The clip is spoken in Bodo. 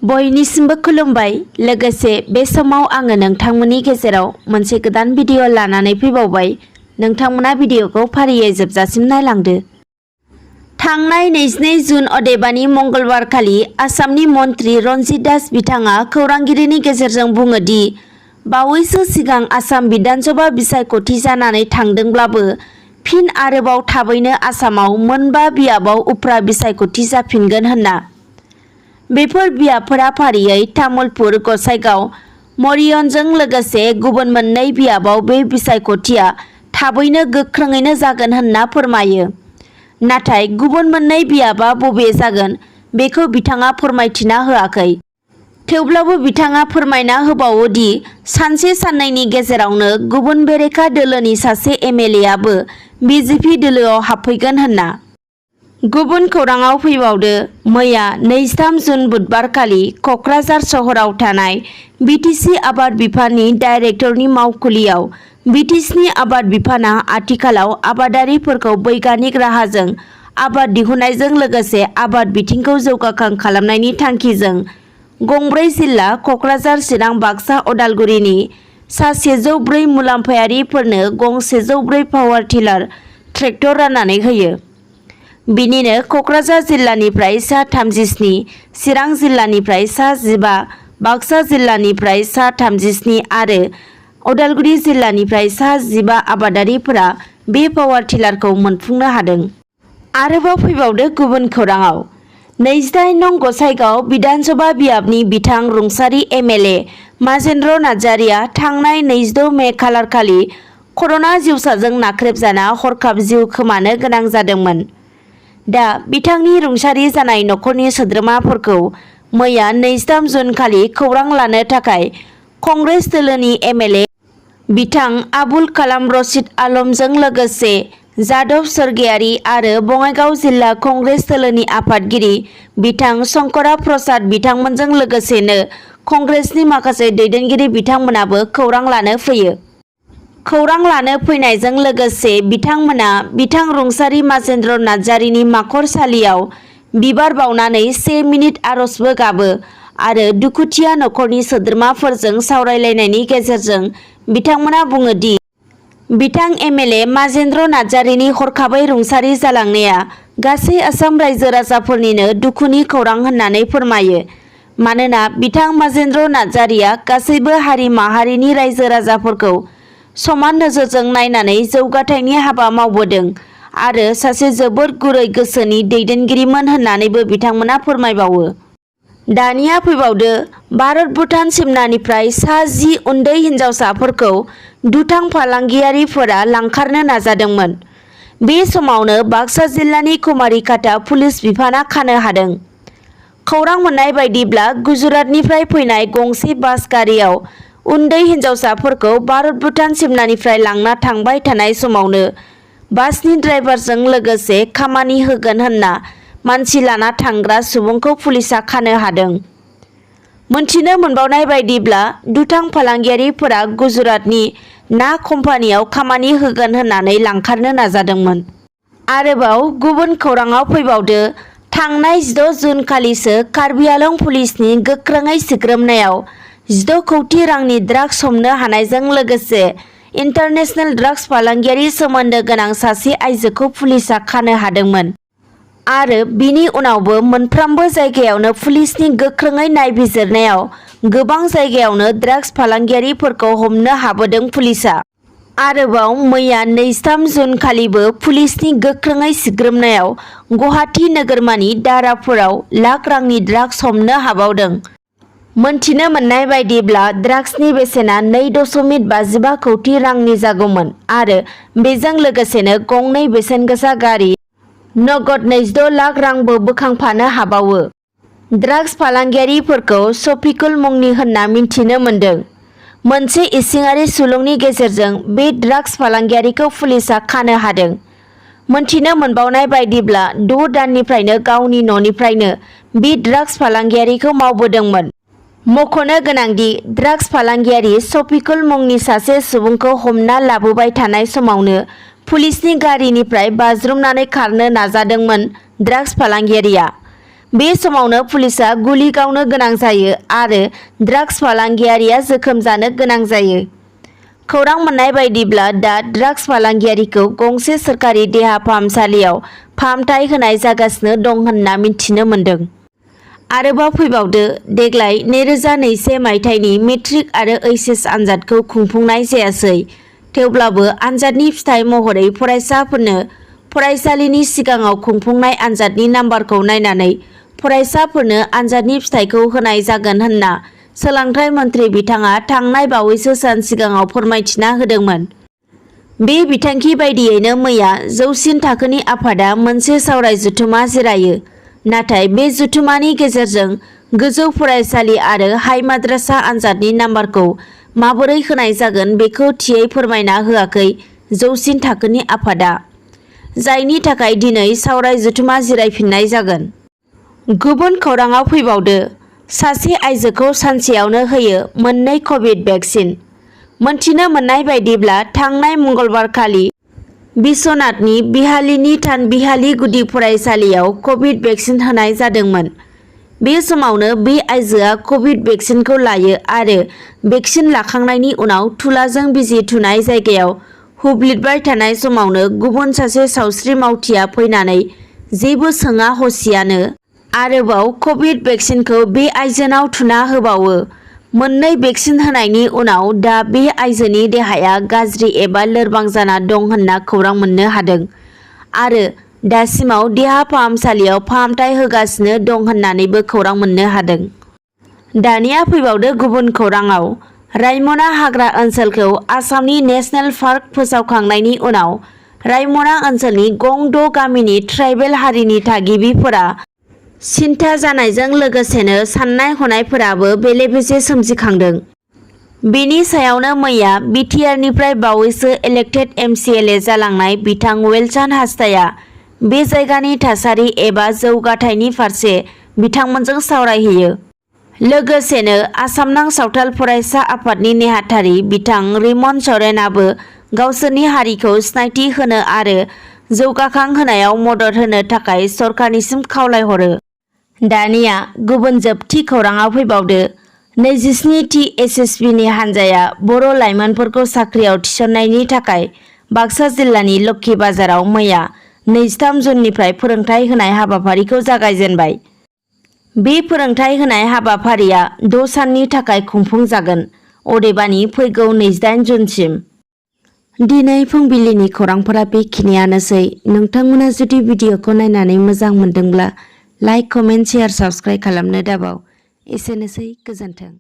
बयनिसिमबो खुलुमबाय। लोगोसे बे समाव आङो नोंथांमोननि गेजेराव मोनसे गोदान भिडिअ लानानै फैबावबाय। नोंथांमोना भिडिअखौ फारियै जोबजासिम नायलांदो। थांनाय 22 जुन अदेबानि मंगलबार खालि आसामनि मन्त्रि रन्जित दास बिथाङा खौरांगिरिनि गेजेरजों बुङो दि बावैसो सिगां आसाम बिधानसभा बिसायख'थि जानानै थांदोंब्लाबो फिन आरोबाव थाबैनो आसामाव मोनबा बियाबाव उफ्रा बिसायख'थि जाफिनगोन होनना। बेफोर बियाबफोरा फारियै तामुलपुर, गसाइगाव, मरियनजों लोगोसे गुबुन मोननै बियाबाव बे बिसायख'थिया थाबैनो गोख्रोङैनो जागोन होनना फोरमायो। नाथाय गुबुन मोननै बियाबा बबे जागोन बेखौ बिथाङा फोरमायथिना होआखै। थेवब्लाबो बिथाङा फोरमायना होबावो दि सानसे साननैनि गेजेरावनो गुबुन बेरेखा दोलोनि सासे एमएलएआबो बिजेपि दोलोआव हाबफैगोन होनना। गुबुन खौराङाव फैबावदो, मैया 23 जुन बुधबारखालि क'क्राझार सहराव थानाय बिटिसि आबाद बिफाननि डाइरेक्टरनि मावखुलियाव बिटिसिनि आबाद बिफाना आथिखालाव आबादारिफोरखौ बैग्यानिक राहाजों आबाद दिहुननायजों लोगोसे आबाद बिथिंखौ जौगाखां खालामनायनि थांखिजों गंब्रै जिल्ला क'क्राझार, चिरां, बाक्सा, उदालगुरिनि सा 104 मुलाम्फायारिफोरनो गं 104 पावार टिलार ट्रेक्टर राननानै होयो। बिनिनो क'क्राझार जिल्लानिफ्राय सा 37, चिरां जिल्लानिफ्राय सा 15, बाक्सा जिल्लानिफ्राय सा 37 आरो उदालगुरि जिल्लानिफ्राय सा 15 आबादारिफोरा बे पावार टिलारखौ मोनफुंनो हादों। आरोबाव फैबावदो गुबुन खौराङाव, 28 नं गसाइगाव बिधानसभा बियाबनि बिथां रुंसारि एमएलए माजेन्द्र नार्जारिया थांनाय 26 मे खालारखालि कर'ना जिउसाजों नाख्रेबजाना हरखाब जिउ खोमानो गोनां जादोंमोन। दा बिथांनि रुंसारि जानाय नखरनि सोद्रोमाफोरखौ मैया 23 जुन खालि खौरां लानो थाखाय कंग्रेस दोलोनि एमएलए बिथां आबुल कालाम रशिद आलमजों लोगोसे जादव सोरगियारि आरो बङाइगाव जिल्ला कंग्रेस दोलोनि आफादगिरि बिथां शंकरा प्रसाद बिथांमोनजों लोगोसेनो कंग्रेसनि माखासे दैदेनगिरि बिथांमोनाबो खौरां लानो फैयो। खौरां लानो फैनायजों लोगोसे बिथांमोना बिथां रुंसारि माजेन्द्र नार्जारिनि माखरसालियाव बिबार बावनानै 1 मिनिट आरजबो गाबो आरो दुखुथिया नखरनि सोद्रोमाफोरजों सावरायलायनायनि गेजेरजों बिथांमोना बुङो दि बिथां एमएलए माजेन्द्र नार्जारिनि हरखाबै रुंसारि जालांनाया गासै आसाम रायजो राजाफोरनिनो दुखुनि खौरां होननानै फोरमायो। मानोना बिथां माजेन्द्र नार्जारिया गासैबो हारि माहारिनि रायजो राजाफोरखौ समान नोजोरजों नायनानै जौगाथायनि हाबा मावबोदों आरो सासे जोबोद गुरै गोसोनि दैदेनगिरिमोन होननानैबो बिथांमोना फोरमायबावो। दानिया फैबावदो, भारत भुटान सिमनानिफ्राय सा 10 उन्दै हिनजावसाफोरखौ दुथां फालांगियारिफोरा लांखारनो नाजादोंमोन। बे समावनो बाक्सा जिल्लानि कुमारिकाटा पुलिस बिफाना खानो हादों। खौरां मोननाय बायदिब्ला गुजरातनिफ्राय फैनाय गंसे बास गारियाव उन्दै हिनजावसाफोरखौ भारत भुटान सिमनानिफ्राय लांना थांबाय थानाय समावनो बासनि ड्राइभारजों लोगोसे खामानि होगोन होनना मानसि लाना थांग्रा सुबुंखौ पुलिसा खानो हादों। मोनथिनो मोनबावनाय बायदिब्ला दुथां फालांगियारिफोरा गुजरातनि ना कम्पानियाव खामानि होगोन होननानै लांखारनो नाजादोंमोन। आरोबाव गुबुन खौराङाव फैबावदो, थांनाय 16 जुन खालिसो कार्बि आलं पुलिसनि गोख्रोङै सिग्रोमनायाव 16 कौटि रांनि ड्राग्स हमनो हानायजों लोगोसे इन्टारनेशनेल ड्राग्स फालांगियारि सोमोन्दो गोनां सासे आइजोखौ पुलिसा खानो हादोंमोन। आरो बिनि उनावबो मोनफ्रोमबो जायगायावनो पुलिसनि गोख्रोङै नायबिजिरनायाव गोबां जायगायावनो ड्राग्स फालांगियारिफोरखौ हमनो हाबोदों पुलिसा। आरोबाव मैया 23 जुन खालिबो पुलिसनि गोख्रोङै सिग्रोमनायाव गुवाहाटी नोगोरमानि दारापुराव लाख रांनि ड्राग्स हमनो हाबावदों। मोनथिनो मोननाय बायदिब्ला ड्राग्सनि बेसेना 2.55 कौटि रांनि जागौमोन आरो बेजों लोगोसेनो गंनै बेसेनगोसा गारि, नगद 26 लाख रांबो बोखांफानो हाबावो। ड्राग्स फालांगियारिफोरखौ शफिकुल मुंनि होनना मिन्थिनो मोन्दों। मोनसे इसिङारि सुलुंनि गेजेरजों बे ड्राग्स फालांगियारिखौ पुलिसा खानो हादों। मोनथिनो मोनबावनाय बायदिब्ला 6 दाननिफ्रायनो गावनि न'निफ्रायनो बे ड्राग्स फालांगियारिखौ मावबोदोंमोन। मख'नो गोनांदि ड्राग्स फालांगियारि शफिकुल मुंनि सासे सुबुंखौ हमना लाबोबाय थानाय समावनो पुलिसनि गारिनिफ्राय बाज्रुमनानै खारनो नाजादोंमोन ड्राग्स फालांगियारिया। बे समावनो पुलिसा गुलि गावनो गोनां जायो आरो ड्राग्स फालांगियारिया जोखोम जानो गोनां जायो। खौरां मोननाय बायदिब्ला दा ड्राग्स फालांगियारिखौ गंसे सोरखारि देहा फाहामसालियाव फाहामथाय होनाय जागासिनो दं होनना मिथिनो मोन्दों। आरोबाव फैबावदो, देग्लाय 2021 मायथाइनि मेट्रिक आरो एचएस आनजादखौ खुंफुंनाय जायासै। थेवब्लाबो आनजादनि फिथाइ महरै फरायसाफोरनो फरायसालिनि सिगाङाव खुंफुंनाय आनजादनि नाम्बारखौ नायनानै फरायसाफोरनो आनजादनि फिथाइखौ होनाय जागोन होनना सोलोंथाइ मन्थ्रि बिथाङा थांनाय बावैसो सान सिगाङाव फोरमायथिना होदोंमोन। बे बिथांखि बायदियैनो मैया जौसिन थाखोनि आफादा मोनसे सावराय जथुमा जिरायो। नाथाय बे जथुमानि गेजेरजों गोजौ फरायसालि आरो हाइ माद्रासा आनजादनि नाम्बारखौ माबोरै होनाय जागोन बेखौ थियै फोरमायना होआखै जौसिन थाखोनि आफादा, जायनि थाखाय दिनै सावराय जथुमा जिरायफिननाय जागोन। गुबुन खौराङाव फैबावदो, सासे आइजोखौ सानसेयावनो होयो 2 कभिड भेक्सिन। मोनथिनो मोननाय बायदिब्ला थांनाय मंगलबारखालि बिश्वनाथनि बिहालिनि थानबिहालि गुदि फरायसालियाव कभिड भेक्सिन होनाय जादोंमोन। बे समावनो बे आइजोआ कभिड भेक्सिनखौ लायो आरो भेक्सिन लाखांनायनि उनाव थुलाजों बिजि थुनाय जायगायाव हुब्लिदबाय थानाय समावनो गुबुन सासे सावस्रि मावथिया फैनानै जेबो सोङा हसियानो आरोबाव कभिड भेक्सिनखौ बे आइजोनाव थुना होबावो। 2 भेक्सिन होनायनि उनाव दा बे आइजोनि देहाया गाज्रि एबा लोरबां जाना दं होनना खौरां मोननो हादों आरो दासिमाव देहा फाहामसालियाव फाहामथाय होगासिनो दं होननानैबो खौरां मोननो हादों। दानिया फैबावदो गुबुन खौराङाव, रायमना हाग्रा ओनसोलखौ आसामनि नेशनेल पार्क फोसावखांनायनि उनाव रायमना ओनसोलनि गं 6 गामिनि ट्राइबेल हारिनि थागिबिफोरा सिन्था जानायजों लोगोसेनो साननाय हनायफोराबो बेले-बेजे सोमजिखांदों। बेनि सायावनो मैया बिटिआरनिफ्राय बावैसो इलेक्टेड एमसिएलए जालांनाय बिथां वेलचान हासदाया बे जायगानि थासारि एबा जौगाथायनि फारसे बिथांमोनजों सावरायहैयो। लोगोसेनो आसामनां सावथाल फरायसा आफादनि नेहाथारि बिथां रिमन सरेनाबो गावसोरनि हारिखौ सिनायथि होनो आरो जौगाखां होनायाव मदद होनो थाखाय सरकारनिसिम खावलायहरो। दानिया गुबुन जोबथि खौराङाव फैबावदो, 27थि एसएसबीनि हानजाया बर' लाइमोनफोरखौ साख्रियाव थिसननायनि थाखाय बाक्सा जिल्लानि लोक्षी बाजाराव मैया 23 जुननिफ्राय फोरोंथाय होनाय हाबाफारिखौ जागायजेनबाय। बे फोरोंथाय होनाय हाबाफारिया 6 साननि थाखाय खुंफुंजागोन, अदेबानि फैगौ 28 जुनसिम। दिनै फुंबिलिनि खौरांफोरा बेखिनियानोसै। नोंथांमोना जुदि भिडिअखौ नायनानै मोजां मोनदोंब्ला लाइक, कमेन्ट, शेयार, साबस्क्राइब खालामनो दाबाव। एसेनोसै, गोजोन्थों।